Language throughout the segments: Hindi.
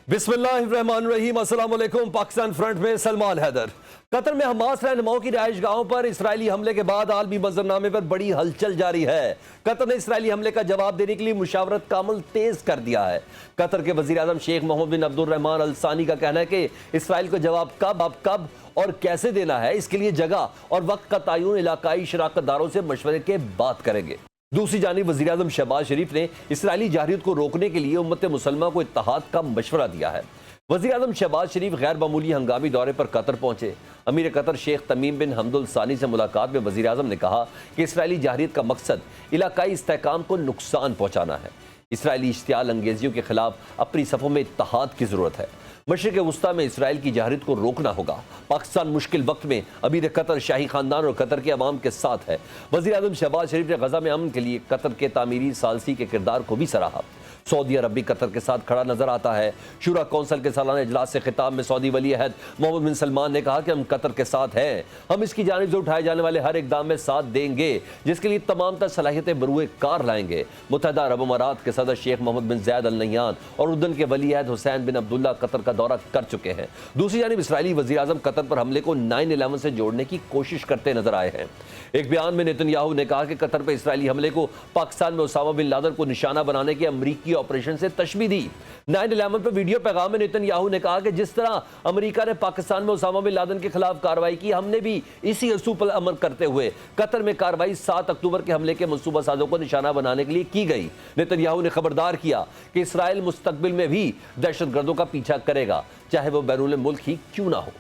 बिस्मिल्लाहिर्रहमानिर्रहीम। अस्सलाम वालेकुम। पाकिस्तान फ्रंट में सलमान हैदर। कतर में हमास रहनुमाओं की रिहाइश गाहों पर इसराइली हमले के बाद आलमी मंजरनामे पर बड़ी हलचल जारी है। कतर ने इसराइली हमले का जवाब देने के लिए मुशावरत का अमल तेज कर दिया है। कतर के वजीर आजम शेख मोहम्मद बिन अब्दुर्रहमान अल सानी का कहना है कि इसराइल को जवाब कब और कैसे देना है, इसके लिए जगह और वक्त का तयन इलाकाई शराकतदारों से मशवरे के बाद करेंगे। दूसरी जानिब वज़ीर आज़म शहबाज शरीफ ने इसराइली जारहियत को रोकने के लिए उम्मत मुसलमा को इत्तेहाद का मशवरा दिया है। वज़ीर आज़म शहबाज शरीफ गैर मामूली हंगामी दौरे पर कतर पहुंचे। अमीर कतर शेख तमीम बिन हमदुल सानी से मुलाकात में वज़ीर आज़म ने कहा कि इसराइली जारहियत का मकसद इलाकाई इस्तेहकाम को नुकसान पहुँचाना है। इसराइली इश्तियाल अंगेजियों के खिलाफ अपनी सफ़ों में इत्तेहाद की ज़रूरत है। मशरिक़ वस्ता में इसराइल की जारहियत को रोकना होगा। पाकिस्तान मुश्किल वक्त में अमीर कतर शाही खानदान और कतर के अवाम के साथ है। वज़ीर आज़म शहबाज शरीफ ने गज़ा में अमन के लिए कतर के तामीरी सालसी के किरदार को भी सराहा। सऊदी अरब भी कतर के साथ खड़ा नजर आता है। शूरा कौंसिल के सालाना इजलास से खिताब में सऊदी वली अहद मोहम्मद बिन सलमान ने कहा कि हम कतर के साथ हैं, हम इसकी जानिब से उठाए जाने वाले हर इकदाम में साथ देंगे जिसके लिए तमाम तर सलाहियतें बरूए कार लाएंगे। मुत्तहिदा अरब अमारात के सदर शेख मोहम्मद बिन ज़ैद अल नह्यान और उर्दन के वली अहद हुसैन बिन अब्दुल्ला कतर का दौरा कर चुके हैं। दूसरी जानिब इसराइली वज़ीर आज़म कतर पर हमले को 9/11 से जोड़ने की कोशिश करते नजर आए हैं। एक बयान में नेतन्याहू ने कहा कि कतर पर इसराइली हमले को पाकिस्तान में उसामा बिन लादेन को निशाना बनाने के अमरीकी ऑपरेशन से तशबीह दी। 9/11 पर वीडियो पैगाम में नेतन्याहू ने कहा कि जिस तरह अमेरिका ने पाकिस्तान में उसामा बिन लादेन के खिलाफ कार्रवाई की, हमने भी इसी असूल पर अमल करते हुए कतर में कार्रवाई 7 अक्टूबर के हमले के मंसूबा साजों को निशाना बनाने के लिए की गई। नेतन्याहू ने खबरदार किया कि इसराइल मुस्तकबिल में भी दहशतगर्दों का पीछा करेगा, चाहे वो बैरून मुल्क ही क्यों ना हो।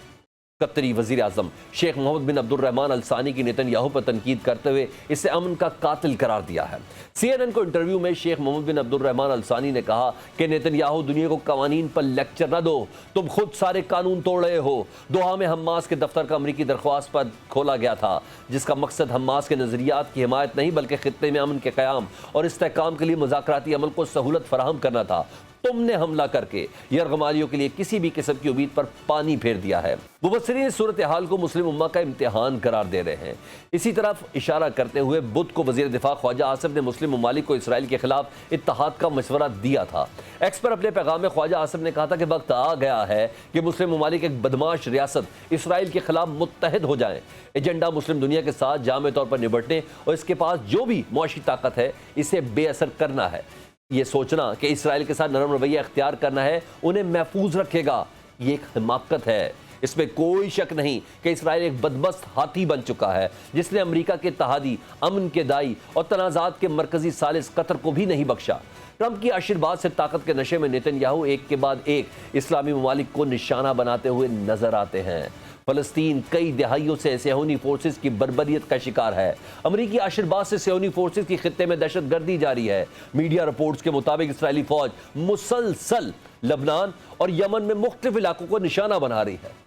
कतरी वज़ीर आज़म शेख मोहम्मद बिन अब्दुर्रहमान अल सानी की नेतन्याहू पर तनकीद करते हुए इसे अमन का कातिल करार दिया है। CNN को इंटरव्यू में शेख मोहम्मद बिन अब्दुर्रहमान अल सानी ने कहा कि नेतन्याहू दुनिया को कवानीन पर लेक्चर न दो, तुम खुद सारे कानून तोड़ रहे हो। दोहा में हमास के दफ्तर का अमरीकी दरख्वास्त पर खोला गया था, जिसका मकसद हमास के नज़रियात की हिमायत नहीं बल्कि खित्ते में अमन के क़याम और इस्तेहकाम के लिए मुज़ाकराती अमल को सहूलत फराहम करना था। तुमने हमला करके यरगमालियों के लिए किसी भी किस्म की उम्मीद पर पानी फेर दिया है। मुबस्सिरीन सूरत हाल को मुस्लिम उम्मा का इम्तिहान करार दे रहे हैं। इसी तरफ इशारा करते हुए बुध को वज़ीर दिफा ख्वाजा आसिफ ने मुस्लिम ममालिक को इसराइल के खिलाफ इत्तेहाद का मशवरा दिया था। एक्स पर अपने पैगाम में ख्वाजा आसिफ ने कहा था कि वक्त आ गया है कि मुस्लिम ममालिक एक बदमाश रियासत इसराइल के खिलाफ मुत्तहद हो जाएं। एजेंडा मुस्लिम दुनिया के साथ जामे तौर पर निपटने और इसके पास जो भी मुआशी ताकत है इसे बेअसर करना है। ये सोचना कि इसराइल के साथ नरम रवैया अख्तियार करना है उन्हें महफूज रखेगा, ये एक हिमाकत है। इसमें कोई शक नहीं कि इसराइल एक बदमस्त हाथी बन चुका है जिसने अमेरिका के इत्तेहादी, अमन के दाई और तनाज़ात के मरकजी सालिस कतर को भी नहीं बख्शा। ट्रंप की आशीर्वाद से ताकत के नशे में नेतन्याहू एक के बाद एक इस्लामी ममालिक को निशाना बनाते हुए नजर आते हैं। फलस्तीन कई दहाइयों से सियोनी फोर्सेस की बर्बरियत का शिकार है। अमरीकी आशीर्वाद से सियोनी फोर्सेस की खित्ते में दहशतगर्दी जारी है। मीडिया रिपोर्ट्स के मुताबिक इसराइली फौज मुसलसल लबनान और यमन में मुख्तलिफ इलाकों को निशाना बना रही है।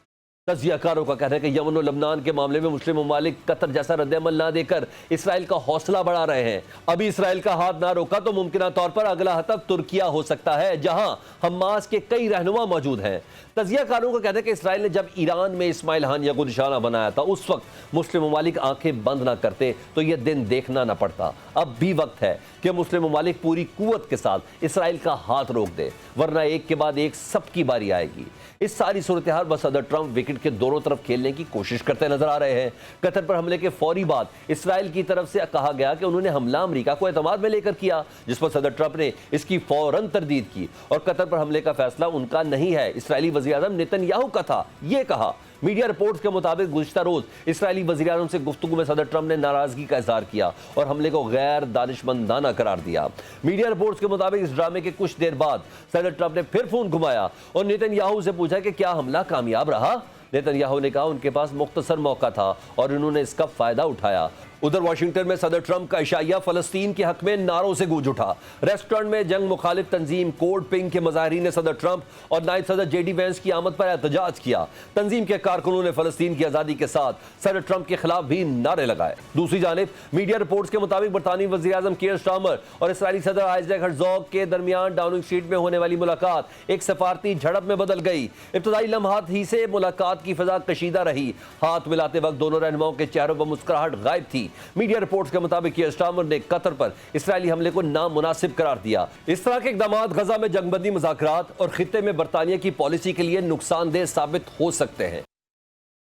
तजियाकारों का कहना है कि यमन और लबनान के मामले में मुस्लिम ममालिक कतर जैसा रद्द-ए-अमल ना देकर इसराइल का हौसला बढ़ा रहे हैं। अभी इसराइल का हाथ ना रोका तो मुमकिन तौर पर अगला हतफ तुर्किया हो सकता है, जहां हमास के कई रहनुमा मौजूद हैं। तजियाकारों का कहना है कि इसराइल ने जब ईरान में इस्माइल हानिया को निशाना बनाया था, उस वक्त मुस्लिम ममालिक आंखें बंद ना करते तो यह दिन देखना ना पड़ता। अब भी वक्त है कि मुस्लिम ममालिक पूरी कुव्वत के साथ इसराइल का हाथ रोक दे, वरना एक के बाद एक सबकी बारी आएगी। इस सारी सूरत हाल पर सदर ट्रंप विकेट के दोनों तरफ खेलने की कोशिश करते नजर आ रहे हैं। कतर पर हमले के फौरी बाद इसराइल की तरफ से कहा गया कि उन्होंने हमला अमेरिका को एतमाद में लेकर किया, जिस पर सदर ट्रंप ने इसकी फौरन तरदीद की और कतर पर हमले का फैसला उनका नहीं है, इसराइली वज़ीर आज़म नेतन्याहू का था, ये कहा। मीडिया रिपोर्ट्स के मुताबिक गुज़िश्ता रोज इसराइली वज़ीर आज़म से गुफ्तगू में सदर ट्रंप ने नाराजगी का इजहार किया और हमले को गैर दानिशमंदाना करार दिया। मीडिया रिपोर्ट्स के मुताबिक इस ड्रामे के कुछ देर बाद सदर ट्रंप ने फिर फोन घुमाया और नेतन्याहू से पूछा कि क्या हमला कामयाब रहा। नेतन्याहू ने कहा उनके पास मुख्तसर मौका था और उन्होंने इसका फायदा उठाया। उधर वाशिंगटन में सदर ट्रंप का इशाया फलस्तीन के हक में नारों से गूंज उठा। रेस्टोरेंट में जंग मुखालिफ तंजीम कोड पिंक के मुजाहिरीन ने सदर ट्रंप और नायब सदर JD वेंस की आमद पर एहतजाज किया। तंजीम के कारकुनों ने फलस्तीन की आज़ादी के साथ सदर ट्रंप के खिलाफ भी नारे लगाए। दूसरी जानिब मीडिया रिपोर्ट्स के मुताबिक बरतानवी वज़ीर आज़म कीर स्टारमर और इसराइली सदर आइज़ैक हर्ज़ोग के दरमियान डाउनिंग स्ट्रीट में होने वाली मुलाकात एक सफारती झड़प में बदल गई। इब्तदाई लम्हात ही से मुलाकात की फिजा कशीदा रही। हाथ मिलाते वक्त दोनों रहनुमाओं के चेहरों पर मुस्कुराहट गायब थी। मीडिया रिपोर्ट्स के मुताबिक कियर स्टारमर ने कतर पर इसराइली हमले को नामुनासिब करार दिया। इस तरह के इकदाम गजा में जंगबंदी मुज़ाकरात और खित्ते में बरतानिया की पॉलिसी के लिए नुकसानदेह साबित हो सकते हैं।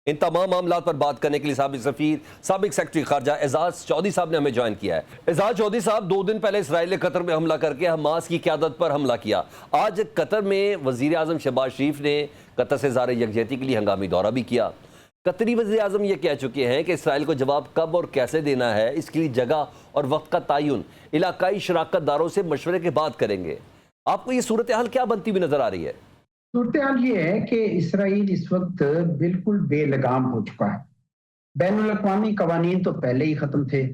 इन तमाम मामलों पर बात करने के लिए साबिक सफीर, साबिक सेक्रेटरी खारजा एजाज चौधरी साहब ने हमें ज्वाइन किया है। एजाज चौधरी साहब, 2 दिन पहले इसराइल ने कतर में हमला करके हमास की क़यादत पर हमला किया। आज कतर में वज़ीर आज़म शहबाज शरीफ ने कतर से ज़ाहिर यकजहती के लिए हंगामी दौरा भी किया। कतरी वज़ीर आज़म ये कह चुके हैं कि इसराइल को जवाब कब और कैसे देना है, इसके लिए जगह और वक्त का तयन इलाकाई शराकत दारों से मशवरे के बाद करेंगे। आपको ये सूरत हाल क्या बनती हुई नजर आ रही है? सूरत हाल ये है कि इसराइल इस वक्त बिल्कुल बेलगाम हो चुका है। बैनुल अक़वामी कवानीन तो पहले ही खत्म थे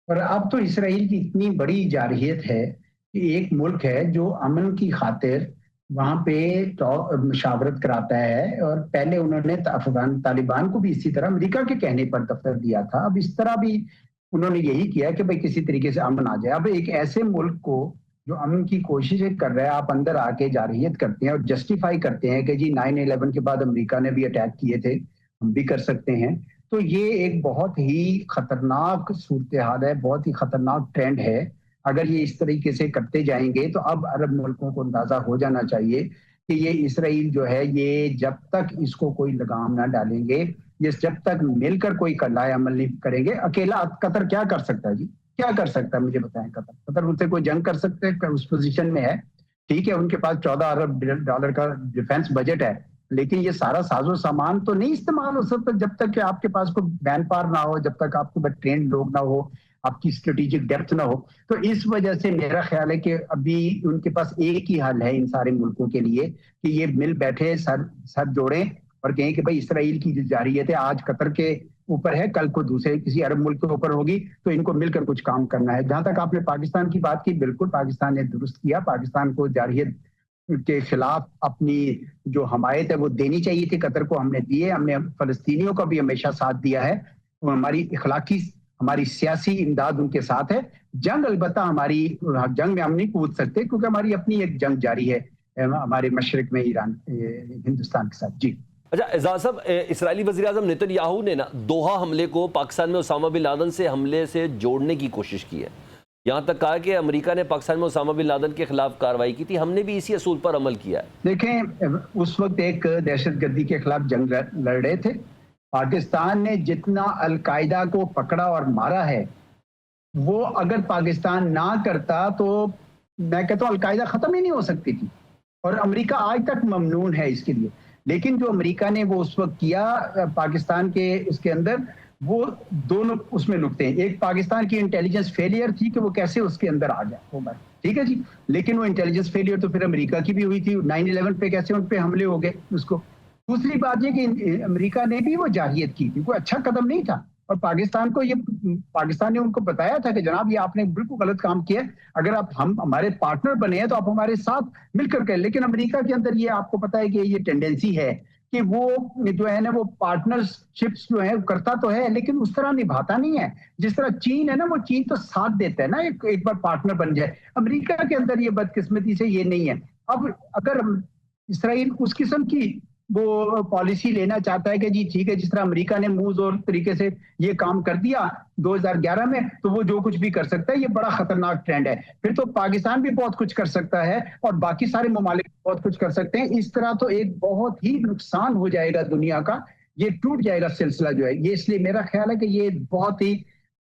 और अब तो इसराइल की इतनी बड़ी जारहियत है कि एक मुल्क है जो अमन की खातिर वहां पे मुशावरत कराता है। और पहले उन्होंने अफगान तालिबान को भी इसी तरह अमेरिका के कहने पर दफ्तर दिया था। अब इस तरह भी उन्होंने यही किया कि भाई किसी तरीके से अमन आ जाए। अब एक ऐसे मुल्क को जो अमन की कोशिशें कर रहा है, आप अंदर आके जारहियत करते हैं और जस्टिफाई करते हैं कि जी 9/11 के बाद अमेरिका ने भी अटैक किए थे, हम भी कर सकते हैं। तो ये एक बहुत ही खतरनाक सूरत हाल है, बहुत ही खतरनाक ट्रेंड है। अगर ये इस तरीके से करते जाएंगे तो अब अरब मुल्कों को अंदाजा हो जाना चाहिए कि ये इसराइल जो है, ये जब तक इसको कोई लगाम ना डालेंगे, ये जब तक मिलकर कोई कलाए अमल नहीं करेंगे। अकेला कतर क्या कर सकता है जी, क्या कर सकता है मुझे बताएं। कतर उनसे कोई जंग कर सकते हैं? उस पोजीशन में है, ठीक है, उनके पास $14 अरब का डिफेंस बजट है, लेकिन ये सारा साजो सामान तो नहीं इस्तेमाल हो सकता जब तक कि आपके पास कोई मैन पावर ना हो, जब तक आपके पास ट्रेन लोग ना हो, आपकी स्ट्रेटेजिक डेप्थ ना हो। तो इस वजह से मेरा ख्याल है कि अभी उनके पास एक ही हल है इन सारे मुल्कों के लिए कि ये मिल बैठे, सर जोड़ें और कहें कि भाई इसराइल की जो जारहियत है आज कतर के ऊपर है, कल को दूसरे किसी अरब मुल्क के ऊपर होगी, तो इनको मिलकर कुछ काम करना है। जहां तक आपने पाकिस्तान की बात की, बिल्कुल पाकिस्तान ने दुरुस्त किया। पाकिस्तान को जारहियत के खिलाफ अपनी जो हमायत है वो देनी चाहिए थी, कतर को हमने दी है। हमने फलस्तीनियों का भी हमेशा साथ दिया है। तो हमारी इखलाकी, हमारी सियासी इमदाद उनके साथ है। जंग अलबत्ता हमारी जंग में हम नहीं कूद सकते क्योंकि हमारी अपनी एक जंग जारी है हमारे मशरिक में ईरान हिंदुस्तान के साथ। जी अच्छा एजाज साहब, इसराइली वज़ीर आज़म नेतन्याहू ने ना दोहा हमले को पाकिस्तान में उसामा बिन लादेन से हमले से जोड़ने की कोशिश की है। यहाँ तक कहा कि अमेरिका ने पाकिस्तान में उसामा बिन लादेन के खिलाफ कार्रवाई की थी, हमने भी इसी असूल पर अमल किया है। देखें, उस वक्त एक दहशतगर्दी के खिलाफ जंग लड़ रहे थे। पाकिस्तान ने जितना अलकायदा को पकड़ा और मारा है, वो अगर पाकिस्तान ना करता तो मैं कहता हूँ अलकायदा खत्म ही नहीं हो सकती थी। और अमेरिका आज तक ममनून है इसके लिए। लेकिन जो अमेरिका ने वो उस वक्त किया पाकिस्तान के इसके अंदर, वो दोनों उसमें नुकते हैं। एक पाकिस्तान की इंटेलिजेंस फेलियर थी कि वो कैसे उसके अंदर आ गया वो बात, ठीक है जी। लेकिन वो इंटेलिजेंस फेलियर तो फिर अमेरिका की भी हुई थी। 9/11 पे कैसे उन पे हमले हो गए उसको। दूसरी बात ये कि अमेरिका ने भी वो जारहियत की थी, कोई अच्छा कदम नहीं था। और पाकिस्तान ने उनको बताया था कि जनाब ये आपने बिल्कुल गलत काम किया, अगर आप हम हमारे पार्टनर बने हैं तो आप हमारे साथ मिलकर करें। लेकिन अमेरिका के अंदर ये आपको पता है कि ये टेंडेंसी है कि वो जो है ना, वो पार्टनरशिप्स जो है करता तो है लेकिन उस तरह निभाता नहीं है जिस तरह चीन है ना। वो चीन तो साथ देता है ना, एक बार पार्टनर बन जाए। अमेरिका के अंदर ये बदकिस्मती से ये नहीं है। अब अगर इसराइल उस किस्म की वो पॉलिसी लेना चाहता है कि जी ठीक है, जिस तरह अमेरिका ने मुंह जोर तरीके से ये काम कर दिया 2011 में, तो वो जो कुछ भी कर सकता है। ये बड़ा खतरनाक ट्रेंड है। फिर तो पाकिस्तान भी बहुत कुछ कर सकता है और बाकी सारे ममालिक बहुत कुछ कर सकते हैं। इस तरह तो एक बहुत ही नुकसान हो जाएगा दुनिया का, ये टूट जाएगा सिलसिला जो है ये। इसलिए मेरा ख्याल है कि ये बहुत ही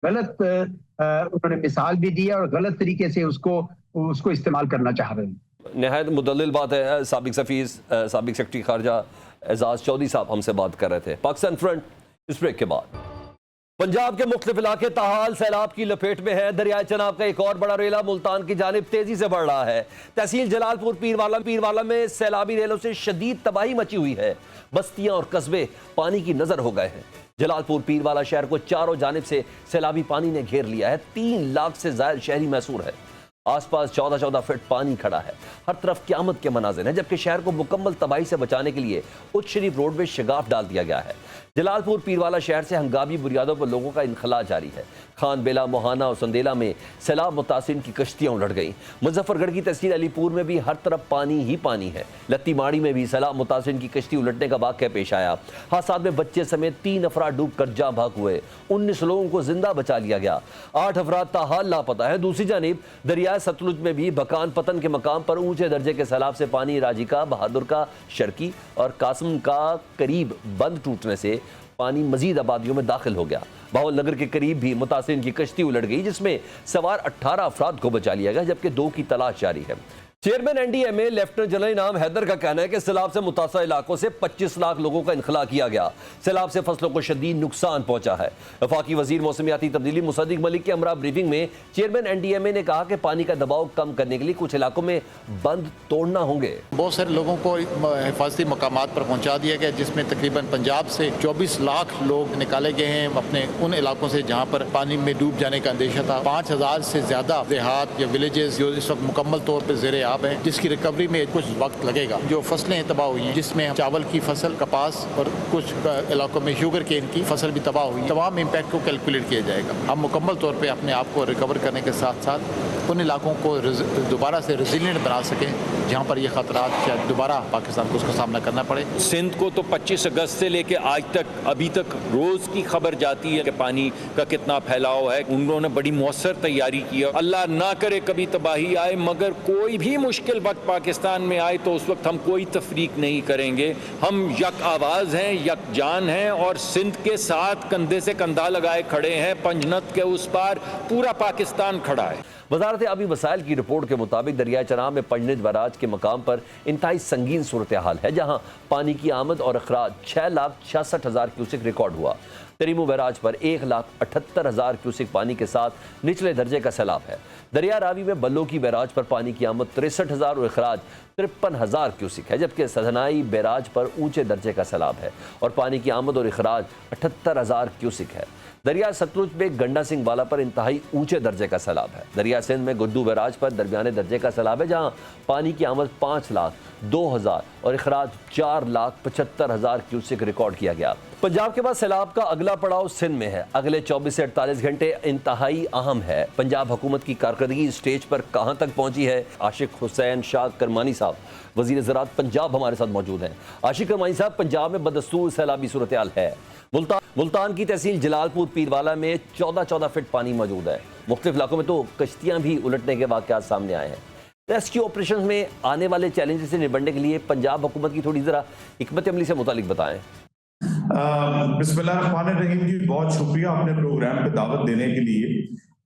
गलत उन्होंने मिसाल भी दी है और गलत तरीके से उसको इस्तेमाल करना चाह रहे हैं। नहायत मुदल्लिल बात है। साबिक सफीर, साबिक सेक्रेटरी खारजा एजाज चौधरी साहब हमसे बात कर रहे थे। पाकिस्तान फ्रंट इस ब्रेक के बाद। पंजाब के मुख्तलिफ इलाके ताहाल सैलाब की लपेट में है। दरियाए चनाब का एक और बड़ा रेला मुल्तान की जानिब तेजी से बढ़ रहा है। तहसील जलालपुर पीरवाला में सैलाबी रेलों से शदीद तबाही मची हुई है। बस्तियां और कस्बे पानी की नजर हो गए हैं। जलालपुर पीरवाला शहर को चारों जानिब से सैलाबी पानी ने घेर लिया है। 3 लाख से ज्यादा शहरी महसूर है। आसपास 14 फीट पानी खड़ा है। हर तरफ क़यामत के मनाज़िर हैं, जबकि शहर को मुकम्मल तबाही से बचाने के लिए उच्च शरीफ रोड में शगाफ डाल दिया गया है। जलालपुर पीरवाला शहर से हंगामी बुनियादों पर लोगों का इनखला जारी है। खान बेला, मोहाना और संदेला में सैलाब मुतासिन की कश्तियां उलट गईं। मुजफ्फरगढ़ की तहसील अलीपुर में भी हर तरफ पानी ही पानी है। लत्तीमाड़ी में भी सैलाब मुतासिन की कश्ती उलटने का वाक़या पेश आया। हादसा में बच्चे समेत 3 अफराद डूब कर जाँ भाग हुए। 19 लोगों को जिंदा बचा लिया गया। 8 अफराद ताहाल लापता है। दूसरी जानिब दरिया सतलुज में भी बकान पतन के मकाम पर ऊंचे दर्जे के सैलाब से पानी राजी का, बहादुर का, शर्की और कासम का करीब बंद टूटने से पानी मजीद आबादियों में दाखिल हो गया। बाहुल नगर के करीब भी मुतासिन की कश्ती उलट गई, जिसमें सवार 18 अफराद को बचा लिया गया, जबकि 2 की तलाश जारी है। चेयरमैन एनडीएमए लेफ्टिनेंट जनरल इनाम हैदर का कहना है कि सैलाब से मुतासर इलाकों से 25 लाख लोगों का इनखला किया गया। सैलाब से फसलों को शदीद नुकसान पहुंचा है। वफाकी वजीर मौसमियाती तब्दीली मुसद्दिक मलिक के हमरा ब्रीफिंग में चेयरमैन एनडीएमए ने कहा कि पानी का दबाव कम करने के लिए कुछ इलाकों में बंद तोड़ना होंगे। बहुत सारे लोगों को हिफाजती मकामात पर पहुंचा दिया गया, जिसमें तकरीबन पंजाब से 24 लाख लोग निकाले गए हैं अपने उन इलाकों से जहां पर पानी में डूब जाने का अंदेशा था। 5000 से ज्यादा देहात या विलेजेस जो इस वक्त मुकम्मल तौर पर ज़ेरे आब हैं, जिसकी रिकवरी में कुछ वक्त लगेगा। जो फसलें तबाह हुई हैं, जिसमें चावल की फसल, कपास और कुछ इलाकों में शुगर केन की फसल भी तबाह हुई, तमाम इम्पैक्ट को कैलकुलेट किया जाएगा। हम मुकम्मल तौर पर अपने आप को रिकवर करने के साथ साथ उन इलाकों को दोबारा से रेजिलिएंट बना सकें जहाँ पर ये खतरात शायद दोबारा पाकिस्तान को उसका सामना करना पड़े। सिंध को तो 25 अगस्त से लेके आज तक अभी तक रोज की खबर जाती है कि पानी का कितना फैलाव है। उन्होंने बड़ी मौसर तैयारी की है। अल्लाह ना करे कभी तबाही आए, मगर कोई भी मुश्किल वक्त पाकिस्तान में आए तो उस वक्त हम कोई तफरीक नहीं करेंगे। हम यक आवाज हैं, यक जान हैं और सिंध के साथ कंधे से कंधा लगाए खड़े हैं। पंजनत के उस पार पूरा पाकिस्तान खड़ा है। वजारत आबी वसाइल की रिपोर्ट के मुताबिक दरियाए चनाब में पंजनित बराज के मकाम पर इंतहाई संगीन सूरत हाल है, जहाँ पानी की आमद और अखराज 6,66,000 क्यूसिक रिकॉर्ड हुआ। तरीमू बैराज पर 1,78,000 क्यूसिक पानी के साथ निचले दर्जे का सैलाब है। दरिया रावी में बल्लो की बैराज पर पानी की आमद 63,000 और अखराज 53,000 क्यूसिक है, जबकि सधनाई बैराज पर ऊंचे दर्जे का सैलाब है और पानी की आमद और अखराज 78,000 क्यूसिक है। दरिया सतलुज में गंडा सिंह वाला पर इंतहाई ऊंचे दर्जे का सैलाब है। दरिया सिंध में गुड्डू बैराज पर दरमियाने दर्जे का सैलाब है, जहां पानी की आमद 5,02,000 और अखराज 4,75,000 क्यूसिक रिकॉर्ड किया गया। पंजाब के बाद सैलाब का अगला पड़ाव सिंध में है। अगले 24 से 48 घंटे इंतहाई अहम है। पंजाब हुकूमत की कारकर्दगी स्टेज पर कहां तक पहुंची है? आशिक हुसैन शाह करमानी साहब, वजीर ज़राअत पंजाब, हमारे साथ मौजूद हैं। आशिक करमानी साहब, पंजाब में बदस्तूर सैलाबी सूरत हाल है। मुल्तान की तहसील जलालपुर पीरवाला में 14 फीट पानी मौजूद है। मुख्तलिफ इलाकों में तो कश्तियां भी उलटने के वाक़यात सामने आए हैं। रेस्क्यू ऑपरेशन में आने वाले चैलेंजेस से निपटने के लिए पंजाब हुकूमत की थोड़ी ज़रा हिकमत अमली से मुतालिक बताएं। बिस्मिल्लाहिर्रहमानिर्रहीम जी, बहुत शुक्रिया अपने प्रोग्राम पे दावत देने के लिए।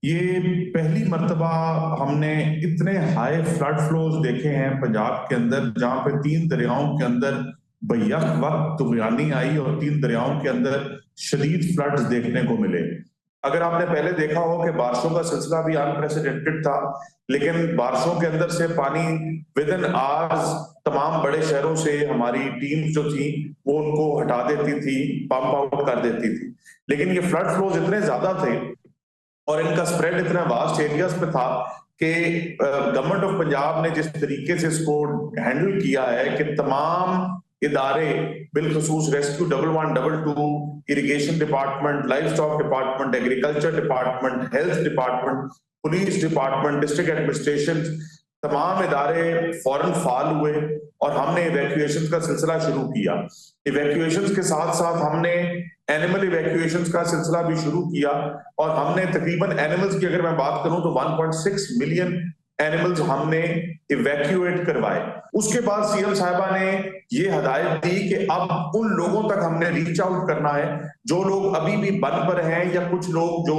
ये पहली मर्तबा हमने इतने हाई फ्लड फ्लोज देखे हैं पंजाब के अंदर, जहाँ पे 3 दरियाओं के अंदर बैक वक्त तुगयानी आई और 3 दरियाओं के अंदर शदीद फ्लड्स देखने को मिले। अगर आपने पहले देखा हो कि बारिशों का सिलसिला भी अनप्रेसिडेंटेड था, लेकिन बारिशों के अंदर से पानी विद इन आवर्स तमाम बड़े शहरों से हमारी टीम जो थी वो उनको हटा देती थी, पंप आउट कर देती थी। लेकिन ये फ्लड फ्लोज इतने ज्यादा थे और इनका स्प्रेड इतना वास्ट एरियाज पे था कि गवर्नमेंट ऑफ पंजाब ने जिस तरीके से इसको हैंडल किया है कि तमाम इदारे बिलखसूस rescue 1112, irrigation department, livestock department, agriculture department, health department, police department, district administration, तमाम इदारे फौरन फाल हुए और हमने इवैक्यूएशन का सिलसिला शुरू किया। इवैक्यूएशन के साथ साथ हमने एनिमल इवैक्यूएशन का सिलसिला भी शुरू किया और हमने तकरीबन एनिमल्स की अगर मैं बात करूं तो 1.6 मिलियन एनिमल्स हमने इवैक्यूएट करवाए। उसके बाद सीएम साहिबा ने ये हदायत दी कि अब उन लोगों तक हमने रीच आउट करना है जो लोग अभी भी बन पर हैं या कुछ लोग जो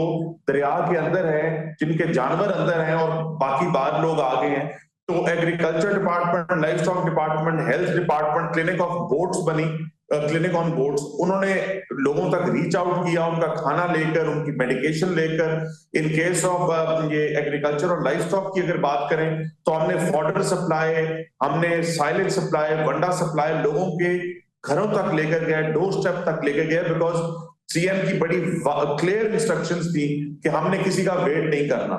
दरिया के अंदर हैं, जिनके जानवर अंदर हैं और बाकी बाहर लोग आ गए हैं। तो agriculture department, livestock department, health department, clinic of boats बनी, क्लिनिक ऑन बोट्स, उन्होंने लोगों तक रीच आउट किया, उनका खाना लेकर, उनकी मेडिकेशन लेकर। इन केस ऑफ ये एग्रीकल्चर और लाइफ स्टॉक की अगर बात करें तो हमने फॉडर सप्लाई, हमने साइलेज सप्लाई, वंडा सप्लाई लोगों के घरों तक लेकर गए, डोर स्टेप तक लेकर गए, बिकॉज सीएम की बड़ी क्लियर इंस्ट्रक्शंस थी कि हमने किसी का वेट नहीं करना।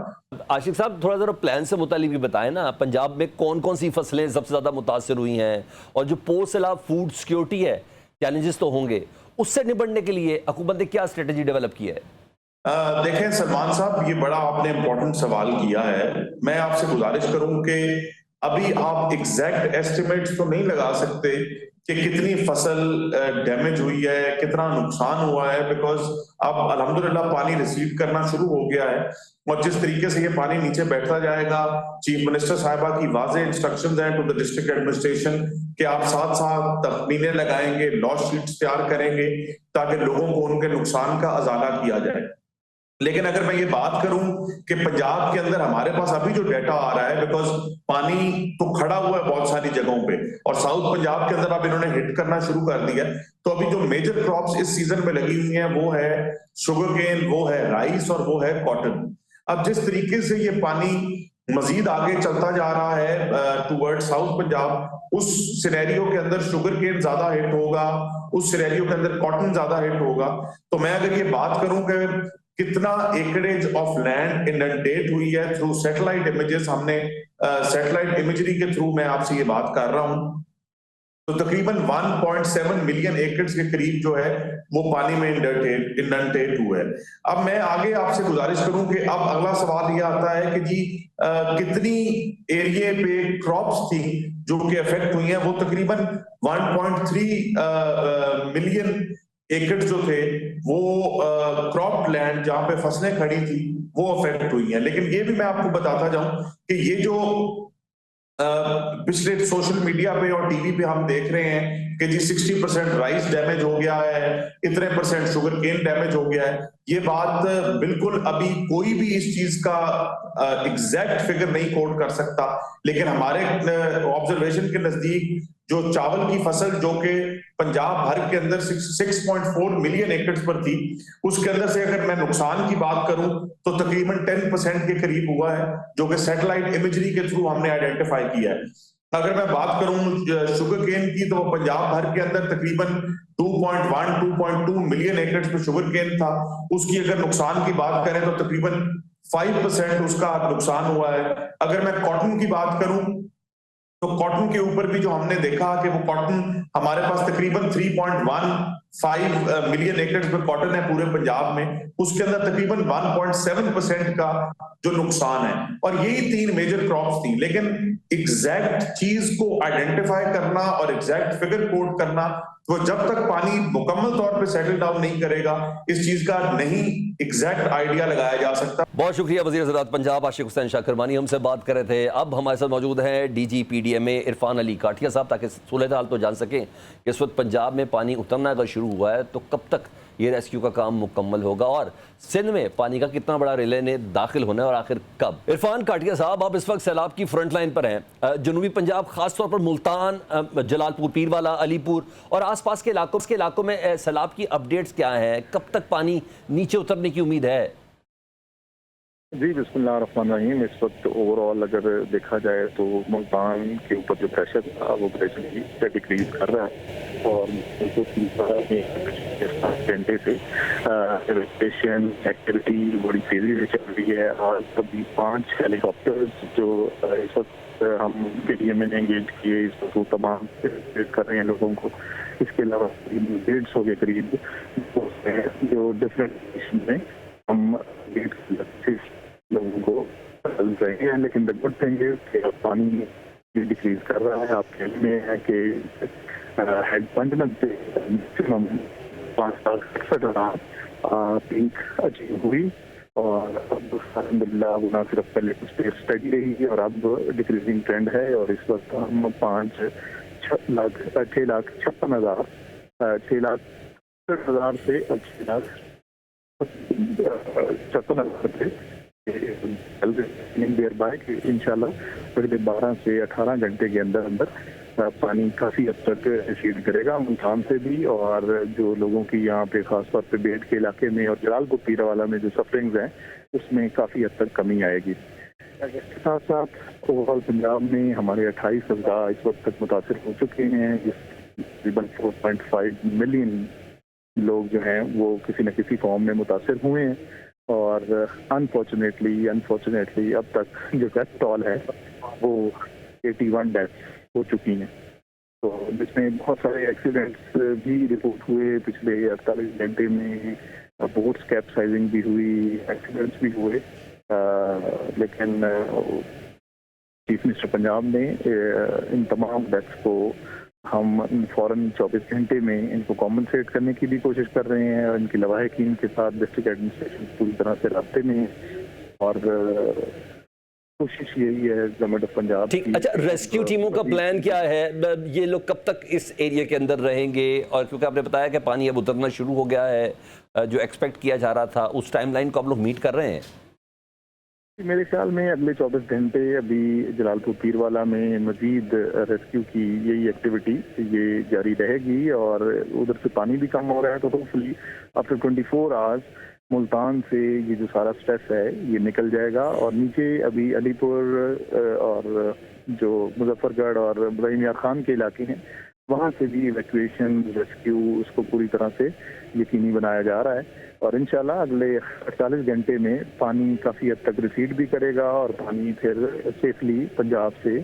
आशिक साहब, थोड़ा जरा प्लान से मुतालिक भी बताएं ना, पंजाब में कौन कौन सी फसलें सबसे ज्यादा मुतासर हुई हैं और जो पोस्ट सैलाब फूड सिक्योरिटी है, चैलेंजेस तो होंगे, उससे निपटने के लिए हुकूमत ने क्या स्ट्रेटेजी डेवलप की है? देखें सलमान साहब, ये बड़ा आपने इंपॉर्टेंट सवाल किया है। मैं आपसे गुजारिश करूं कि अभी आप एग्जैक्ट एस्टिमेट्स तो नहीं लगा सकते कि कितनी फसल डैमेज हुई है, कितना नुकसान हुआ है, बिकॉज अब अल्हम्दुलिल्लाह पानी रिसीव करना शुरू हो गया है और जिस तरीके से ये पानी नीचे बैठता जाएगा, चीफ मिनिस्टर साहिबा की वाज़ेह इंस्ट्रक्शंस हैं टू द डिस्ट्रिक्ट एडमिनिस्ट्रेशन कि आप साथ साथ तखमीने लगाएंगे, लॉ शीट्स तैयार करेंगे ताकि लोगों को उनके नुकसान का अजाला किया जाए। लेकिन अगर मैं ये बात करूं कि पंजाब के अंदर हमारे पास अभी जो डेटा आ रहा है, बिकॉज पानी तो खड़ा हुआ है बहुत सारी जगहों पे और साउथ पंजाब के अंदर अब इन्होंने हिट करना शुरू कर दिया, तो अभी जो मेजर क्रॉप्स इस सीजन में लगी हुई हैं वो है शुगर केन, वो है राइस और वो है कॉटन। अब जिस तरीके से ये पानी मजीद आगे चलता जा रहा है टुवर्ड साउथ पंजाब, उस सिनेरियो के अंदर शुगर केन ज्यादा हिट होगा, उस सिनेरियो के अंदर कॉटन ज्यादा हिट होगा। तो मैं अगर ये बात करूं कि कितना एकड़ेज ऑफ लैंड इनंडेट हुई है थ्रू सैटेलाइट इमेजेस, हमने सैटेलाइट इमेजरी के थ्रू मैं आपसे ये बात कर रहा हूं, तो तकरीबन 1.7 मिलियन एकड़ के करीब जो है वो पानी में इनंडेट हुआ है। अब मैं आगे आपसे गुजारिश करूं कि अब अगला सवाल ये आता है कि जी कितनी एरिया पे क्रॉप्स थी जो कि अफेक्ट हुई हैं, वो तकरीबन 1.3 मिलियन एकड़ जो थे वो क्रॉप लैंड जहां पे फसलें खड़ी थी वो अफेक्ट हुई हैं। लेकिन ये भी मैं आपको बताता जाऊं कि ये जो पिछले सोशल मीडिया पे और टीवी पे हम देख रहे हैं कि जी 60% राइस डैमेज हो गया है, इतने परसेंट शुगर केन डैमेज हो गया है, ये बात बिल्कुल अभी कोई भी इस चीज का एग्जैक्ट फिगर नहीं कोट कर सकता। लेकिन हमारे ऑब्जर्वेशन के नजदीक जो चावल की फसल जो कि पंजाब भर के अंदर 6.4 मिलियन एकड़ पर थी, उसके अंदर से अगर मैं नुकसान की बात करूं तो तकरीबन 10% के करीब हुआ है, जो कि सैटेलाइट इमेजरी के थ्रू हमने आइडेंटिफाई किया है। अगर मैं बात करूं शुगर केन की, तो वो पंजाब भर के अंदर तकरीबन 2.2 मिलियन एकड़ पे शुगर केन था। उसकी अगर नुकसान की बात करें तो तकरीबन 5% उसका नुकसान हुआ है। अगर मैं कॉटन की बात करूं तो कॉटन के ऊपर भी जो हमने देखा कि वो कॉटन हमारे पास तकरीबन 3.15 मिलियन एकड़ पे कॉटन है पूरे पंजाब में, उसके अंदर तकरीबन 1.7% का जो नुकसान है। और यही 3 मेजर क्रॉप्स थी। लेकिन एग्जैक्ट चीज को आइडेंटिफाई करना और एग्जैक्ट फिगर कोट करना, वो जब तक पानी मुकम्मल तौर पे सेटल डाउन नहीं करेगा, इस चीज का नहीं एग्जैक्ट आइडिया लगाया जा सकता। बहुत शुक्रिया वज़ीर ज़राअत पंजाब आशिक हुसैन शाकिरमानी हमसे बात कर रहे थे। अब हमारे साथ मौजूद हैं डीजी पीडीएमए इरफान अली काठिया साहब, ताकि सूरत हाल तो जान सकें कि इस वक्त पंजाब में पानी उतरना अगर शुरू हुआ है तो कब तक ये रेस्क्यू का काम मुकम्मल होगा और सिंध में पानी का कितना बड़ा रिले ने दाखिल होना है और आखिर कब। इरफान काठिया साहब, आप इस वक्त सैलाब की फ्रंट लाइन पर हैं। जनूबी पंजाब, खासतौर पर मुल्तान, जलालपुर, पीरवाला, अलीपुर और आसपास के इलाकों में सैलाब की अपडेट्स क्या हैं? कब तक पानी नीचे उतरने की उम्मीद है? जी बिस्मिल्लाहिर्रहमानिर्रहीम। इस वक्त ओवरऑल अगर देखा जाए तो मुल्तान के ऊपर जो प्रेशर था वो ग्रेजुअली डिक्रीज कर रहा है और घंटे से एविएशन एक्टिविटी बड़ी तेजी से चल रही है। आज कभी 5 हेलीकॉप्टर्स जो इस वक्त हम पीडीएमए ने एंगेज किए, इस वक्त वो तमाम कर रहे हैं लोगों को। इसके अलावा 150 के करीब जो डिफरेंट में हम लोगों को चल रहे हैं। लेकिन द गुड थिंग इज कि पानी डिक्रीज कर रहा है। आपके में है कि हेड पंचनद से मैक्सिमम 5,67,000 पीक अचीव हुई और अब अल्हम्दुलिल्लाह वो ना सिर्फ पहले कुछ देर स्टडी रही है और अब डिक्रीजिंग ट्रेंड है और इस वक्त हम 6,56,000 से 6,56,000 देर बाय कि इंशाल्लाह अगले 12 से 18 घंटे के अंदर पानी काफी हद तक रिसीड करेगा मुल्तान से भी। और जो लोगों की यहाँ पे खासतौर पे बेड के इलाके में और जलालपुर पीरावाला में जो सफरिंग्स हैं उसमें काफी हद तक कमी आएगी। इसके साथ साथ ओवरऑल पंजाब में हमारे 28,000 इस वक्त तक मुतासिर हो चुके हैं, तकरीबन 4.5 मिलियन लोग जो हैं वो किसी न किसी फॉर्म में मुतासिर हुए हैं और अनफॉर्चुनेटली अब तक जो डेथ टॉल है वो 81 डेथ हो चुकी हैं। तो जिसमें बहुत सारे एक्सीडेंट्स भी रिपोर्ट हुए पिछले 48 घंटे में। बोट्स कैप्साइजिंग भी हुई, एक्सीडेंट्स भी हुए, लेकिन चीफ मिनिस्टर पंजाब ने इन तमाम डेथ्स को हम फौरन 24 घंटे में इनको कॉम्पनसेट करने की भी कोशिश कर रहे हैं और इनकी लवाहिकीन के साथ डिस्ट्रिक्ट एडमिनिस्ट्रेशन पूरी तरह से रास्ते में है और कोशिश यही है गवर्नमेंट ऑफ पंजाब। ठीक, अच्छा, रेस्क्यू टीमों का प्लान क्या है? ये लोग कब तक इस एरिया के अंदर रहेंगे? और क्योंकि आपने बताया कि पानी अब उतरना शुरू हो गया है, जो एक्सपेक्ट किया जा रहा था, उस टाइमलाइन को आप लोग मीट कर रहे हैं? मेरे ख्याल में अगले 24 घंटे अभी जलालपुर पीरवाला में मजीद रेस्क्यू की यही एक्टिविटी ये जारी रहेगी और उधर से पानी भी कम हो रहा है, तो होपफुली आफ्टर 24 आवर्स मुल्तान से ये जो सारा स्ट्रेस है ये निकल जाएगा और नीचे अभी अलीपुर और जो मुजफ्फरगढ़ और इब्राहिम यार खान के इलाके हैं वहाँ से भी इवैक्यूएशन रेस्क्यू उसको पूरी तरह से यकीनी बनाया जा रहा है और इंशाल्लाह अगले 48 घंटे में पानी काफ़ी हद तक रिसीड भी करेगा और पानी फिर सेफली पंजाब से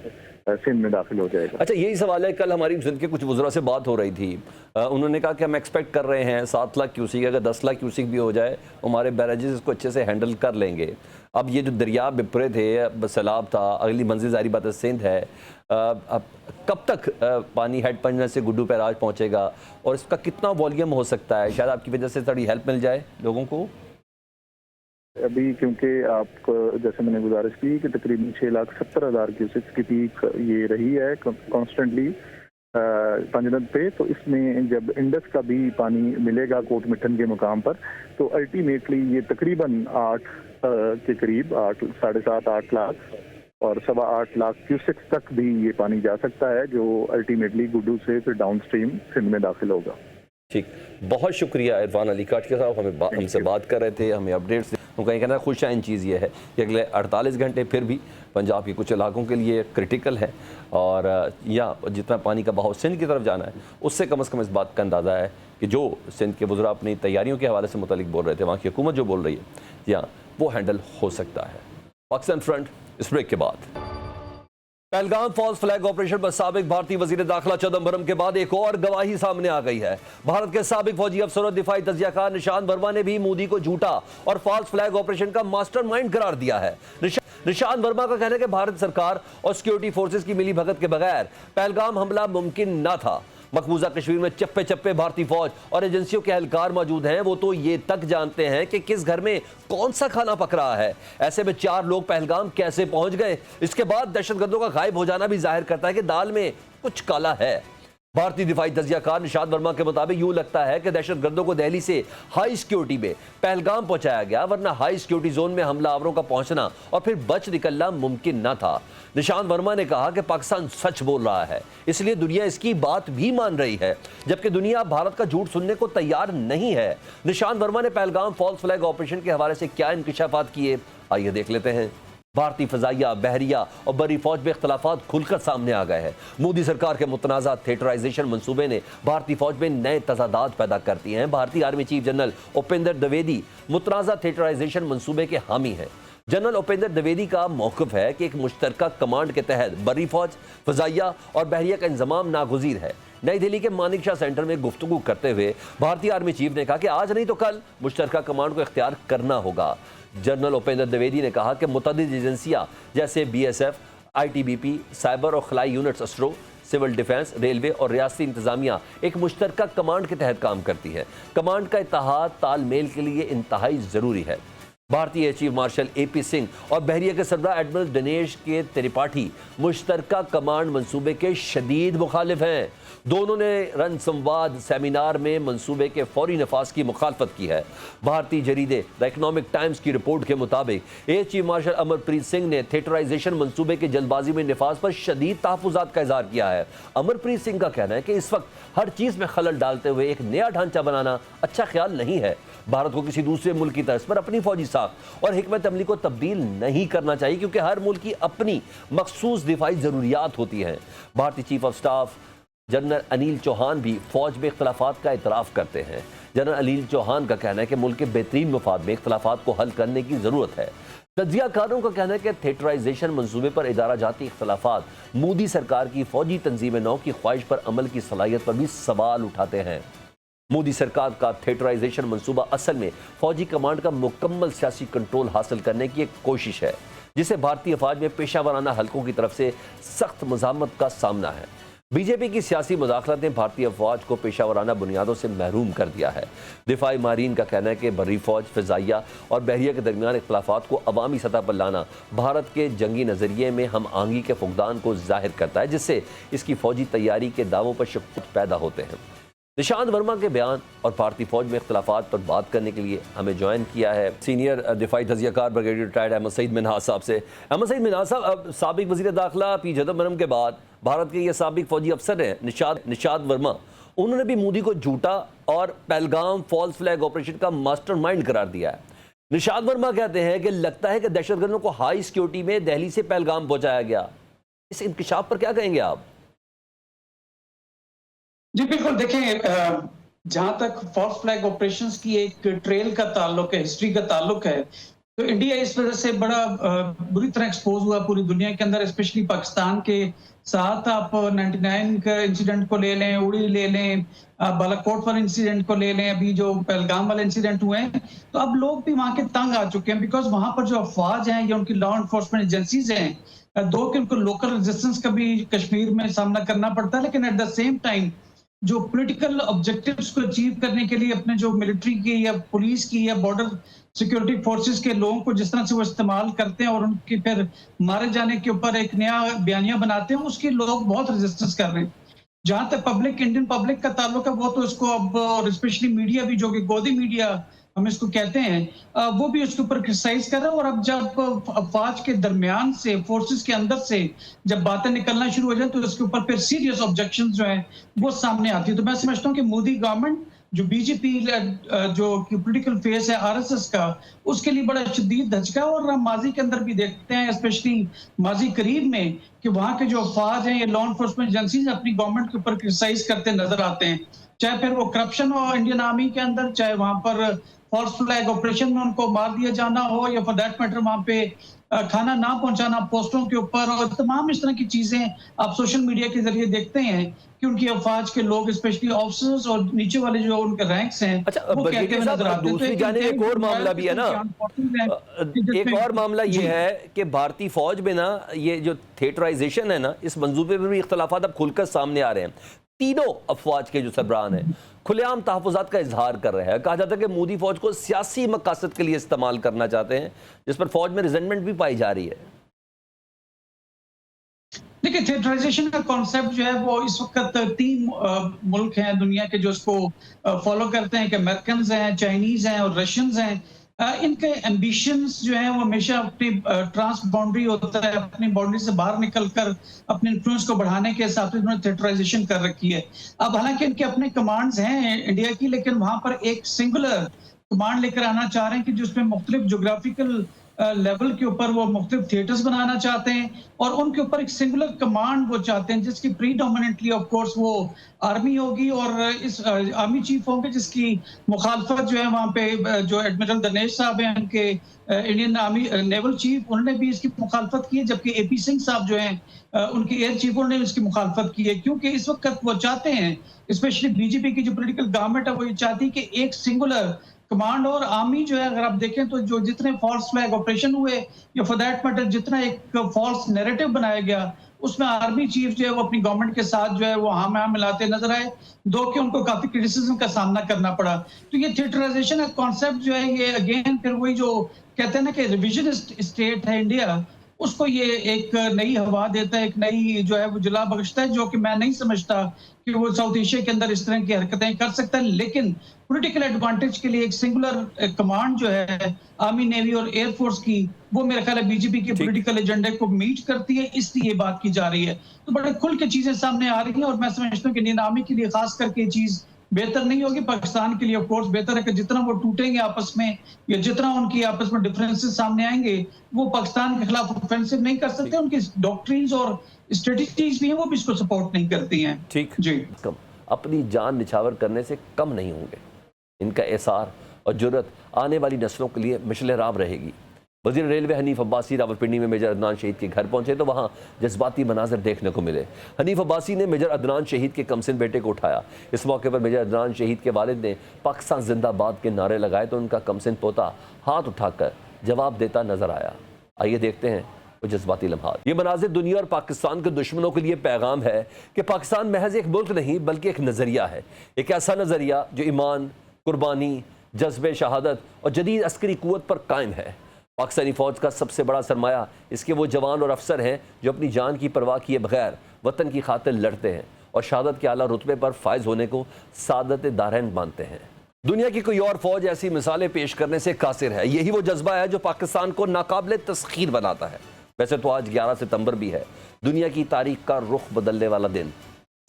सिंध में दाखिल हो जाएगा। अच्छा, यही सवाल है, कल हमारी सिंध के कुछ वज़रा से बात हो रही थी, उन्होंने कहा कि हम एक्सपेक्ट कर रहे हैं 7 लाख क्यूसिक, अगर 10 लाख क्यूसिक भी हो जाए हमारे बैरेजेस इसको अच्छे से हैंडल कर लेंगे। अब ये जो दरिया बिपरे थे, सैलाब था, अगली मंजिल जारी बात है सिंध है, अब कब तक पानी हेड पंजन से गुड्डू पैराज पहुँचेगा और इसका कितना वॉल्यूम हो सकता है? शायद आपकी वजह से थोड़ी हेल्प मिल जाए लोगों को। अभी क्योंकि आप जैसे मैंने गुजारिश की कि तकरीबन 6,70,000 क्यूसेक्स की पीक ये रही है कॉन्स्टेंटली पंजनद पे, तो इसमें जब इंडस का भी पानी मिलेगा कोट मिठन के मुकाम पर तो अल्टीमेटली ये तकरीबन 8 के करीब 7.5-8 लाख और 8.25 लाख क्यूसेक्स तक भी ये पानी जा सकता है जो अल्टीमेटली गुड्डू से फिर डाउन स्ट्रीम सिंध में दाखिल होगा। ठीक, बहुत शुक्रिया इरफान अली काटके साहब, हमसे बात कर रहे थे, हमें अपडेट्स। उनका ये कहना है खुशआइन चीज़ ये है कि अगले 48 घंटे फिर भी पंजाब के कुछ इलाकों के लिए क्रिटिकल है और या जितना पानी का बहाव सिंध की तरफ जाना है उससे कम से कम इस बात का अंदाज़ा है कि जो सिंध के वज़रा अपनी तैयारियों के हवाले से मुतालिक बोल रहे थे, वहाँ की हुकूमत जो बोल रही है, या वो हैंडल हो सकता है। पाकिस्तान फ्रंट इस ब्रेक के बाद। पहलगाम फॉल्स फ्लैग ऑपरेशन पर साबिक भारतीय वजीर दाखिला चिदंबरम के बाद एक और गवाही सामने आ गई है। भारत के साबिक फौजी अफसर और दिफाई तजियाकार निशांत वर्मा ने भी मोदी को झूठा और फॉल्स फ्लैग ऑपरेशन का मास्टरमाइंड करार दिया है। निशांत वर्मा का कहना है कि भारत सरकार और सिक्योरिटी फोर्सेस की मिली भगत के बगैर पहलगाम हमला मुमकिन न था। मकबूजा कश्मीर में चप्पे चप्पे भारतीय फौज और एजेंसियों के एहलकार मौजूद हैं, वो तो ये तक जानते हैं कि किस घर में कौन सा खाना पक रहा है। ऐसे में 4 लोग पहलगाम कैसे पहुंच गए? इसके बाद दहशतगर्दों का गायब हो जाना भी जाहिर करता है कि दाल में कुछ काला है। भारतीय दिफाई तजियाकार निशांत वर्मा के मुताबिक यूं लगता है कि दहशतगर्दों को दिल्ली से हाई सिक्योरिटी में पहलगाम पहुंचाया गया, वरना हाई सिक्योरिटी जोन में हमलावरों का पहुंचना और फिर बच निकलना मुमकिन न था। निशांत वर्मा ने कहा कि पाकिस्तान सच बोल रहा है, इसलिए दुनिया इसकी बात भी मान रही है, जबकि दुनिया भारत का झूठ सुनने को तैयार नहीं है। निशांत वर्मा ने पहलगाम फॉल्स फ्लैग ऑपरेशन के हवाले से क्या इंकशाफात किए, आइए देख लेते हैं। भारतीय फजाइया, बहरिया और बरी फौज में इख्तलाफात खुलकर सामने आ गए हैं। मोदी सरकार के मुतनाज़ा थिएटराइजेशन मंसूबे ने भारतीय फौज में नए तजादात पैदा कर दिए हैं। भारतीय army chief general Upendra Dwivedi मुतनाज़ा थिएटराइजेशन मंसूबे के हामी हैं। जनरल उपेंद्र द्विवेदी का मौक़िफ़ है कि एक मुश्तरका कमांड के तहत बरी फौज, फजाइया और बहरिया का इंजमाम नागुज़ीर है। नई दिल्ली के मानिक शाह सेंटर में गुफ्तगू करते हुए भारतीय आर्मी चीफ ने कहा कि आज नहीं तो कल मुश्तरका कमांड को इख्तियार करना होगा। जनरल उपेंद्र द्विवेदी ने कहा कि मुतअद्दिद एजेंसियां जैसे BSF, ITBP, साइबर और खलाई यूनिट्स, अस्ट्रो, सिविल डिफेंस, रेलवे और रियासती इंतजामिया एक मुश्तरका कमांड के तहत काम करती है। कमांड का इत्तेहाद तालमेल के लिए इंतहाई ज़रूरी है। भारतीय चीफ मार्शल AP सिंह और बहरिया के सरबराह एडमिरल दिनेश के त्रिपाठी मुश्तरका कमांड मंसूबे के शदीद मुखालिफ हैं। दोनों ने रन संवाद सेमिनार में मंसूबे के फौरी नफाज की मुखालफत की है। भारतीय जरीदे द इकनॉमिक टाइम्स की रिपोर्ट के मुताबिक air chief marshal Amarpreet Singh ने थिएटराइजेशन मंसूबे के जल्दबाजी में नफाज पर शदीद तहफ़्फ़ुज़ात का इज़हार किया है। अमरप्रीत सिंह का कहना है कि इस वक्त हर चीज़ में खलल डालते हुए एक नया ढांचा बनाना अच्छा ख्याल नहीं है। भारत को किसी दूसरे मुल्क की तर्ज पर अपनी फौजी साख और हिकमत अमली को तब्दील नहीं करना चाहिए, क्योंकि हर मुल्क की अपनी मखसूस दिफाई ज़रूरियात होती हैं। भारतीय chief of staff general Anil Chauhan भी फौज में इख्तलाफात का इतराफ़ करते हैं। जनरल अनिल चौहान का कहना है कि मुल्क के बेहतरीन मफाद में इख्तलाफात को हल करने की ज़रूरत है। तज्जियाकारों का कहना है कि थिएटराइजेशन मंसूबे पर इदारा जाती इख्तलाफात मोदी सरकार की फौजी तंजीम नौ की ख्वाहिश पर अमल की सलाहियत पर भी सवाल उठाते हैं। मोदी सरकार का थिएटराइजेशन मंसूबा असल में फौजी कमांड का मुकम्मल सियासी कंट्रोल हासिल करने की एक कोशिश है, जिसे भारतीय फौज में पेशावराना हलकों की तरफ से सख्त मज़ामत का सामना है। बीजेपी की सियासी मुदाखलत ने भारतीय फौज को पेशावराना बुनियादों से महरूम कर दिया है। दिफाई मारीन का कहना है कि बर्री फौज, फ़िज़ाइया और बहरिया के दरमियान इख्तलाफात को अवामी सतह पर लाना भारत के जंगी नज़रिए में हम आंगी के फुकदान को जाहिर करता है, जिससे इसकी फौजी तैयारी के दावों पर शक पैदा होते हैं। निशांत वर्मा के बयान और भारतीय फौज में इख्तलाफात पर बात करने के लिए हमें ज्वाइन किया है सीनियर दिफाई तजियाकार ब्रिगेडियर रिटायर्ड अहमद सईद मिन्हाज साहब से। अहमद सईद मिन्हाज साहब, अब साबिक वज़ीर दाखिला पी चिदम्बरम के बाद भारत के ये साबिक फौजी अफसर हैं निशांत वर्मा, उन्होंने भी मोदी को झूठा और पहलगाम फॉल्स फ्लैग ऑपरेशन का मास्टरमाइंड करार दिया है। निशांत वर्मा कहते हैं कि लगता है कि दहशतगर्दों को हाई सिक्योरिटी में दिल्ली से पहलगाम पहुंचाया गया। इस इंकशाफ पर क्या कहेंगे आप? जी बिल्कुल, देखें, जहां तक फॉल्स फ्लैग ऑपरेशंस की एक ट्रेल का ताल्लुक है, हिस्ट्री का ताल्लुक है, तो इंडिया इस वजह से बड़ा बुरी तरह एक्सपोज हुआ पूरी दुनिया के अंदर, स्पेशली पाकिस्तान के साथ। आप 99 का इंसिडेंट को ले लें, उड़ी ले लें, बालाकोट वाले इंसिडेंट को ले लें, अभी जो पहलगाम वाले इंसिडेंट हुए हैं, तो अब लोग भी वहां के तंग आ चुके हैं, बिकॉज वहां पर जो अफवाज हैं या उनकी लॉ एनफोर्समेंट एजेंसीज हैं, दो कि उनको लोकल रेजिस्टेंस का भी कश्मीर में सामना करना पड़ता है, लेकिन एट द सेम टाइम जो पॉलिटिकल ऑब्जेक्टिव्स को अचीव करने के लिए अपने जो मिलिट्री की या पुलिस की या बॉर्डर सिक्योरिटी फोर्सेस के लोगों को जिस तरह से वो इस्तेमाल करते हैं और उनके फिर मारे जाने के ऊपर एक नया बयानिया बनाते हैं, उसकी लोग बहुत रेजिस्टेंस कर रहे हैं। जहां तक पब्लिक, इंडियन पब्लिक का ताल्लुक है, वो तो इसको अब स्पेशली मीडिया भी, जो कि गोदी मीडिया हम इसको कहते हैं, वो भी उसके ऊपर क्रिटिसाइज कर रहे हैं। और अब जब अफवाज के दरमियान से, फोर्सेस के अंदर से जब बातें निकलना शुरू हो जाए, तो इसके ऊपर फिर सीरियस ऑब्जेक्शंस जो हैं वो सामने आती है। तो मैं समझता हूँ कि मोदी गवर्नमेंट, जो बीजेपी जो पॉलिटिकल फेस है आरएसएस का, उसके लिए बड़ा शदीद धचका है। और हम माजी के अंदर भी देखते हैं, स्पेशली माजी करीब में, कि वहाँ के जो अफवाज हैं या लॉ एनफोर्समेंट एजेंसीज अपनी गवर्नमेंट के ऊपर क्रिटिसाइज करते नजर आते हैं, चाहे फिर वो करप्शन हो इंडियन आर्मी के अंदर, चाहे वहां पर फॉल्स फ्लैग ऑपरेशन में उनको मार दिया जाना हो, या फॉर दैट मैटर वहां पे खाना ना पहुंचाना पोस्टों के ऊपर, और तमाम इस तरह की चीजें आप सोशल मीडिया के जरिए देखते हैं कि उनकी अफवाज के लोग, स्पेशली ऑफिसर्स और नीचे वाले जो उनके रैंक्स हैं, वो कहते हुए नजर आते हैं। दूसरी जाने एक और मामला भी है ना, एक और मामला ये है कि भारतीय फौज में ना ये जो थिएटराइजेशन है ना, इस मंसूबे पर भी इख्तलाफात अब खुलकर सामने आ रहे हैं। तीनों अफवाज के जो सरबराह हैं खुलेआम तहफ़्फ़ुज़ात का इजहार कर रहे हैं। कहा जाता है कि मोदी फौज को सियासी मकासद के लिए इस्तेमाल करना चाहते हैं, जिस पर फौज में रिजेंटमेंट भी पाई जा रही है। देखिए, थिएटराइजेशन का कॉन्सेप्ट जो है वो इस वक्त 3 मुल्क हैं दुनिया के जो इसको फॉलो करते हैं, कि अमेरिकन हैं, चाइनीज हैं और रशियंस हैं। इनके एम्बिशंस जो है वो हमेशा अपनी ट्रांस बाउंड्री होता है, अपनी बाउंड्री से बाहर निकलकर अपने इन्फ्लुएंस को बढ़ाने के हिसाब से उन्होंने थिएटराइजेशन कर रखी है। अब हालांकि इनके अपने कमांड्स हैं इंडिया की, लेकिन वहां पर एक सिंगुलर कमांड लेकर आना चाह रहे हैं कि जिसमें मुख्तलिफ जोग्राफिकल लेवल के ऊपर वो मुख्तलिफ थिएटर्स बनाना चाहते हैं, और उनके ऊपर एक सिंगुलर कमांड वो चाहते हैं, जिसकी प्रीडोमिनेंटली ऑफ कोर्स वो आर्मी होगी और इस आर्मी चीफ होंगे, जिसकी मुखालफत जो है वहाँ पे जो एडमिरल दिनेश साहब हैं, उनके इंडियन आर्मी नेवल चीफ, उन्होंने भी इसकी मुखालफत की है, जबकि एपी सिंह साहब जो हैं उनके एयर चीफ, उन्होंने इसकी मुखालफत की है। क्योंकि इस वक्त वो चाहते हैं, स्पेशली बीजेपी की जो पॉलिटिकल गवर्नमेंट है, वो ये चाहती है कि एक सिंगुलर कमांड और आर्मी जो है, अगर आप देखें तो जो जितने फॉल्स फ्लैग ऑपरेशन हुए या फॉर दैट मैटर जितना एक फॉल्स नैरेटिव बनाया गया, उसमें आर्मी चीफ जो है वो अपनी गवर्नमेंट के साथ जो है वो हाँ मिलाते नजर आए, दो कि उनको काफी क्रिटिसिज्म का सामना करना पड़ा। तो ये थिएटराइजेशन का कॉन्सेप्ट जो है, ये अगेन फिर वही जो कहते हैं ना कि रिविजनिस्ट स्टेट है इंडिया, उसको ये एक नई हवा देता है, एक नई जो है वो जला बख्शता है, जो कि मैं नहीं समझता कि वो साउथ एशिया के अंदर इस तरह की हरकतें कर सकता है। लेकिन पॉलिटिकल एडवांटेज के लिए एक सिंगुलर कमांड जो है आर्मी, नेवी और एयरफोर्स की, वो मेरा ख्याल है बीजेपी के पॉलिटिकल एजेंडे को मीट करती है, इसलिए बात की जा रही है। तो बड़े खुल के चीजें सामने आ रही हैं, और मैं समझता हूँ कि इंडियन आर्मी के लिए खास करके ये चीज बेहतर नहीं होगी। पाकिस्तान के लिए ऑफ कोर्स बेहतर है कि जितना वो टूटेंगे आपस में, या जितना उनकी आपस में डिफरेंसेस सामने आएंगे, वो पाकिस्तान के खिलाफ ऑफेंसिव नहीं कर सकते। उनकी डॉक्ट्रिन्स और स्ट्रेटजीज भी हैं, वो भी इसको सपोर्ट नहीं करती हैं। ठीक जी, कम अपनी जान निछावर करने से कम नहीं होंगे। इनका एसार और जुर्रत आने वाली नस्लों के लिए मिशल राव रहेगी। वज़ीर रेलवे हनीफ अब्बासी रावलपिंडी में मेजर अदनान शहीद के घर पहुंचे तो वहां जज्बाती मनाजर देखने को मिले। हनीफ अब्बासी ने मेजर अदनान शहीद के कमसिन बेटे को उठाया। इस मौके पर मेजर अदनान शहीद के वालिद ने पाकिस्तान जिंदाबाद के नारे लगाए तो उनका कमसिन पोता हाथ उठाकर जवाब देता नजर आया। आइए देखते हैं वो जज्बाती लम्हात। ये मनाजिर दुनिया और पाकिस्तान के दुश्मनों के लिए पैगाम है कि पाकिस्तान महज एक मुल्क नहीं बल्कि एक नज़रिया है, एक ऐसा नज़रिया जो ईमान, कुर्बानी, जज्बे शहादत और जदीद अस्करी कुव्वत पर कायम है। पाकिस्तानी फ़ौज का सबसे बड़ा सरमाया इसके वो जवान और अफसर हैं जो अपनी जान की परवाह किए बगैर वतन की खातिर लड़ते हैं और शहादत के आला रुतबे पर फायज होने को सादत दारैन मानते हैं। दुनिया की कोई और फौज ऐसी मिसालें पेश करने से कासिर है। यही वो जज्बा है जो पाकिस्तान को नाकाबिले तस्खीर बनाता है। वैसे तो आज 11 सितंबर भी है, दुनिया की तारीख का रुख बदलने वाला दिन।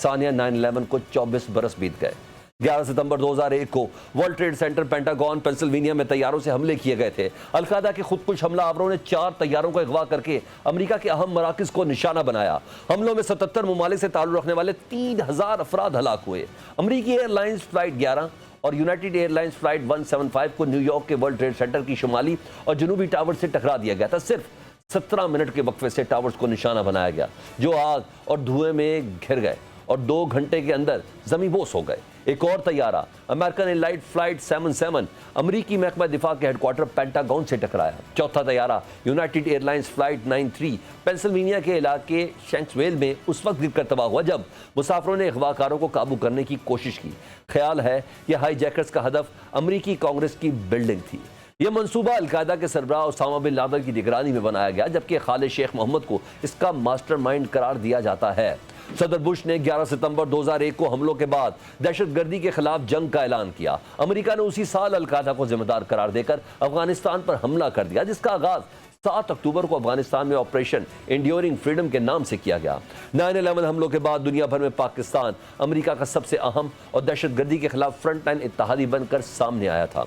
सानिया 9/11 को 24 बरस बीत गए। 11 सितंबर 2001 को world trade centre, pentagon, Pennsylvania में तैयारों से हमले किए गए थे। अलकायदा के खुदकुश हमलावरों ने 4 तैयारों को अगवा करके अमेरिका के अहम मराकज़ को निशाना बनाया। हमलों में 77 ममालिक से ताल्लुक़ रखने वाले 3000 अफराद हलाक हुए। अमरीकी एयरलाइंस फ्लाइट 11 और यूनाइटेड एयरलाइंस फ्लाइट 175 को न्यूयॉर्क के वर्ल्ड ट्रेड सेंटर की शुमाली और जनूबी टावर से टकरा दिया गया था। सिर्फ 17 मिनट के वक्फे से टावर्स को निशाना बनाया गया जो आग और धुएं में घिर गए और 2 घंटे के अंदर ज़मींबोस हो गए। एक और तैयारा अमेरिकन एयरलाइट फ्लाइट 77 अमरीकी महकमा दिफा के हेडक्वार्टर पेंटागन से टकराया। चौथा तैयारा यूनाइटेड एयरलाइंस फ्लाइट 93 पेंसिल्वेनिया के इलाके शैंक्सवेल में उस वक्त गिरकर तबाह हुआ जब मुसाफिरों ने अगवाकारों को काबू करने की कोशिश की। ख्याल है कि हाईजैकर्स का हदफ अमरीकी कांग्रेस की बिल्डिंग थी। यह मंसूबा अलकायदा के सरबराह ओसामा बिन लादेन की निगरानी में बनाया गया जबकि खालिद शेख मोहम्मद को इसका मास्टरमाइंड करार दिया जाता है। सदर बुश ने 11 सितंबर 2001 को हमलों के बाद दहशतगर्दी के खिलाफ जंग का ऐलान किया। अमेरिका ने उसी साल अलकायदा को जिम्मेदार करार देकर अफगानिस्तान पर हमला कर दिया जिसका आगाज 7 अक्टूबर को अफगानिस्तान में ऑपरेशन एंड्योरिंग फ्रीडम के नाम से किया गया। 9/11 हमलों के बाद दुनिया भर में पाकिस्तान अमेरिका का सबसे अहम और दहशतगर्दी के खिलाफ फ्रंटलाइन इत्तेहादी बनकर सामने आया था।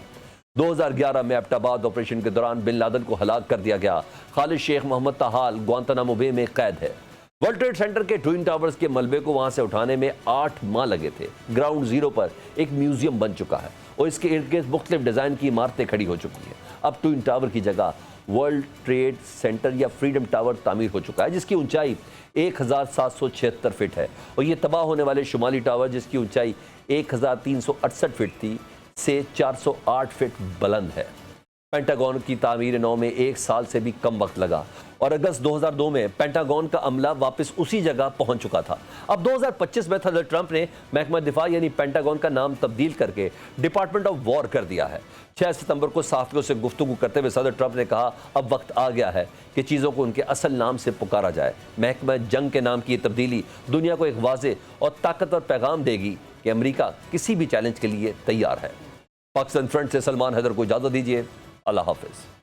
2011 में एबटाबाद ऑपरेशन के दौरान बिन लादेन को हलाक कर दिया गया। खालिद शेख मोहम्मद ताहाल ग्वांतानामो बे में कैद है। वर्ल्ड ट्रेड सेंटर के ट्विन टावर्स के मलबे को वहां से उठाने में 8 माह लगे थे। ग्राउंड जीरो पर एक म्यूजियम बन चुका है और इसके इर्द गिर्द मुख्तलिफ डिजाइन की इमारतें खड़ी हो चुकी हैं। अब ट्विन टावर की जगह वर्ल्ड ट्रेड सेंटर या फ्रीडम टावर तामीर हो चुका है जिसकी ऊंचाई 1776 फीट है और ये तबाह होने वाले शुमाली टावर जिसकी ऊंचाई 1368 फीट थी से 408 फीट बुलंद है। पेंटागन की तामीर नौ में 1 साल से भी कम वक्त लगा और अगस्त 2002 में पेंटागन का अमला वापस उसी जगह पहुंच चुका था। अब 2025 में सदर ट्रंप ने महकमा दिफा यानी पेंटागन का नाम तब्दील करके डिपार्टमेंट ऑफ वॉर कर दिया है। 6 सितंबर को सहाफ़ियों से गुफ्तगू करते हुए सदर ट्रंप ने कहा अब वक्त आ गया है कि चीज़ों को उनके असल नाम से पुकारा जाए। महकमा जंग के नाम की तब्दीली दुनिया को एक वाज़े और ताकतवर पैगाम देगी कि अमेरिका किसी भी चैलेंज के लिए तैयार है। पाकिस्तान फ्रंट से सलमान हैदर को इजाज़त दीजिए। अल्लाह हाफिज़।